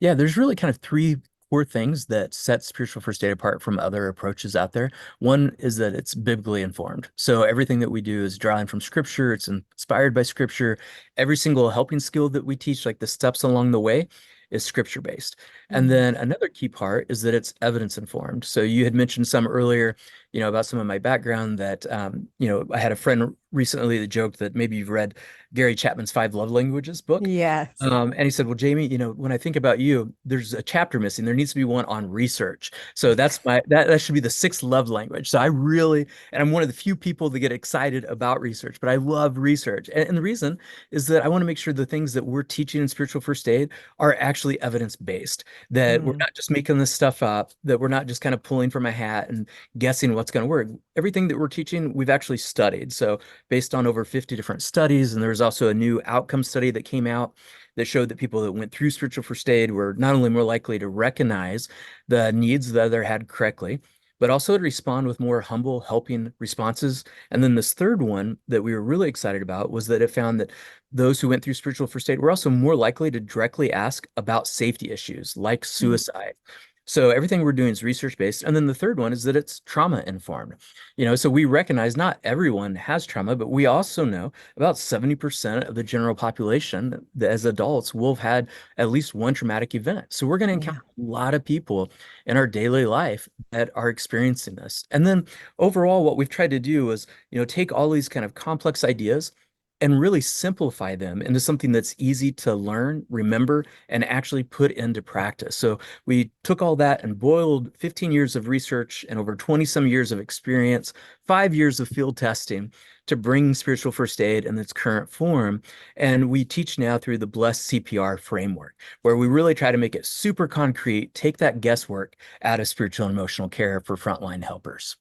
Yeah, there's really kind of three core things that set spiritual first aid apart from other approaches out there. One is that it's biblically informed. So everything that we do is drawing from scripture, it's inspired by scripture. Every single helping skill that we teach, like the steps along the way, is scripture based. And Mm. then another key part is that it's evidence informed. So you had mentioned some earlier, about some of my background that, I had a friend recently that joked that maybe you've read Gary Chapman's Five Love Languages book. Yes. And he said, well, Jamie, when I think about you, there's a chapter missing. There needs to be one on research. So that should be the sixth love language. So and I'm one of the few people that get excited about research, but I love research. And the reason is that I want to make sure the things that we're teaching in spiritual first aid are actually evidence-based, that we're Mm. not just making this stuff up, that we're not just kind of pulling from a hat and guessing what's going to work. Everything that we're teaching, we've actually studied. So based on over 50 different studies, and there was also a new outcome study that came out that showed that people that went through spiritual first aid were not only more likely to recognize the needs the other had correctly, but also to respond with more humble, helping responses. And then this third one that we were really excited about was that it found that those who went through spiritual first aid were also more likely to directly ask about safety issues like Mm. suicide. So everything we're doing is research based. And then the third one is that it's trauma informed. So we recognize not everyone has trauma, but we also know about 70% of the general population as adults will have had at least one traumatic event. So we're going to Yeah. encounter a lot of people in our daily life that are experiencing this. And then overall, what we've tried to do is, take all these kind of complex ideas and really simplify them into something that's easy to learn, remember, and actually put into practice. So we took all that and boiled 15 years of research and over 20 some years of experience, 5 years of field testing to bring spiritual first aid in its current form. And we teach now through the Blessed CPR framework, where we really try to make it super concrete, take that guesswork out of spiritual and emotional care for frontline helpers.